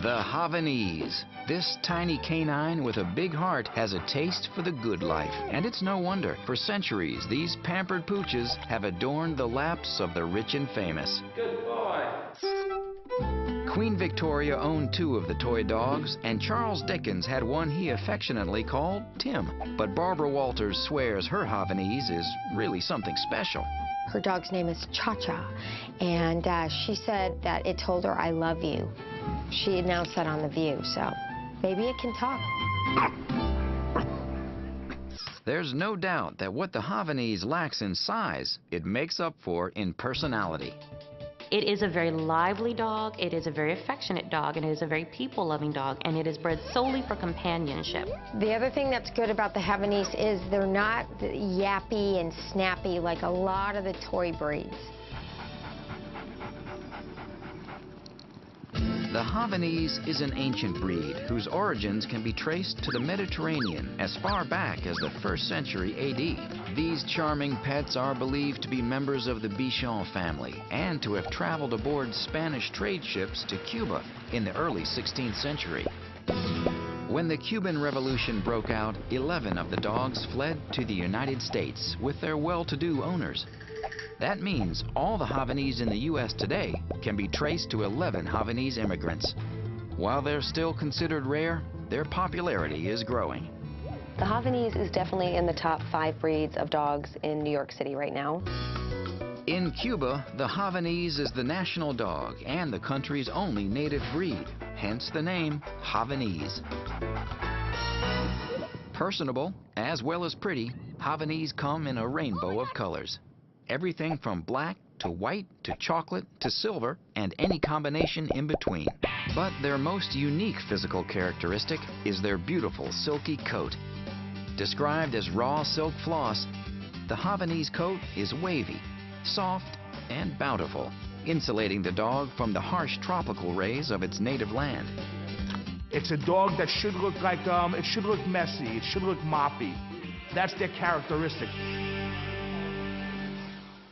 The Havanese. This tiny canine with a big heart has a taste for the good life. And it's no wonder. For centuries, these pampered pooches have adorned the laps of the rich and famous. Good boy. Queen Victoria owned 2 of the toy dogs, and Charles Dickens had one he affectionately called Tim. But Barbara Walters swears her Havanese is really something special. Her dog's name is Cha-Cha, and she said that it told her, "I love you." She announced that on The View, so maybe it can talk. There's no doubt that what the Havanese lacks in size, it makes up for in personality. It is a very lively dog, it is a very affectionate dog, and it is a very people-loving dog, and it is bred solely for companionship. The other thing that's good about the Havanese is they're not yappy and snappy like a lot of the toy breeds. The Havanese is an ancient breed whose origins can be traced to the Mediterranean as far back as the 1st century AD. These charming pets are believed to be members of the Bichon family and to have traveled aboard Spanish trade ships to Cuba in the early 16th century. When the Cuban Revolution broke out, 11 of the dogs fled to the United States with their well-to-do owners. That means all the Havanese in the U.S. today can be traced to 11 Havanese immigrants. While they're still considered rare, their popularity is growing. The Havanese is definitely in the top 5 breeds of dogs in New York City right now. In Cuba, the Havanese is the national dog and the country's only native breed, hence the name Havanese. Personable, as well as pretty, Havanese come in a rainbow of colors. Everything from black to white to chocolate to silver and any combination in between. But their most unique physical characteristic is their beautiful silky coat. Described as raw silk floss, the Havanese coat is wavy, soft, and bountiful, insulating the dog from the harsh tropical rays of its native land. It's a dog that should look like, it should look messy, it should look moppy. That's their characteristic.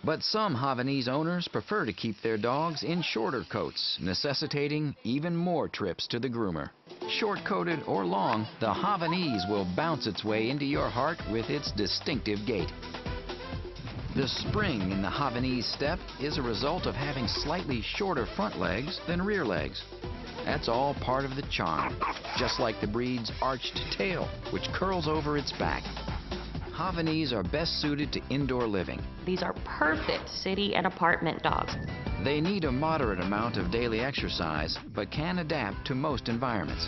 But some Havanese owners prefer to keep their dogs in shorter coats, necessitating even more trips to the groomer. Short-coated or long, the Havanese will bounce its way into your heart with its distinctive gait. The spring in the Havanese step is a result of having slightly shorter front legs than rear legs. That's all part of the charm, just like the breed's arched tail, which curls over its back. Havanese are best suited to indoor living. These are perfect city and apartment dogs. They need a moderate amount of daily exercise, but can adapt to most environments.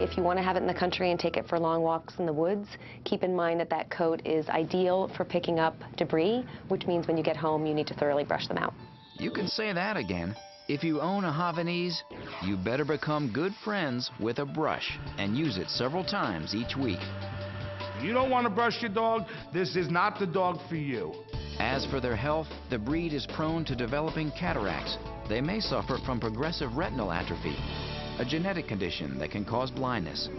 If you want to have it in the country and take it for long walks in the woods, keep in mind that that coat is ideal for picking up debris, which means when you get home you need to thoroughly brush them out. You can say that again. If you own a Havanese, you better become good friends with a brush and use it several times each week. You don't want to brush your dog, this is not the dog for you. As for their health, the breed is prone to developing cataracts. They may suffer from progressive retinal atrophy, a genetic condition that can cause blindness.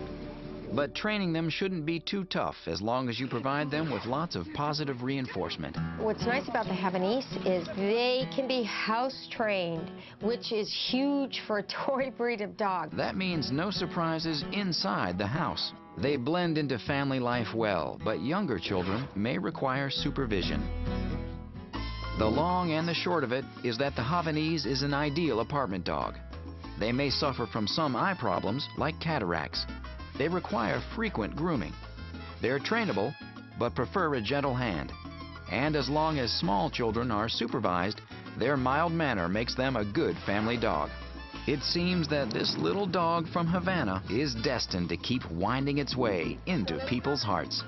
But training them shouldn't be too tough as long as you provide them with lots of positive reinforcement. What's nice about the Havanese is they can be house trained, which is huge for a toy breed of dog. That means no surprises inside the house. They blend into family life well, but younger children may require supervision. The long and the short of it is that the Havanese is an ideal apartment dog. They may suffer from some eye problems like cataracts. They require frequent grooming. They're trainable, but prefer a gentle hand. And as long as small children are supervised, their mild manner makes them a good family dog. It seems that this little dog from Havana is destined to keep winding its way into people's hearts.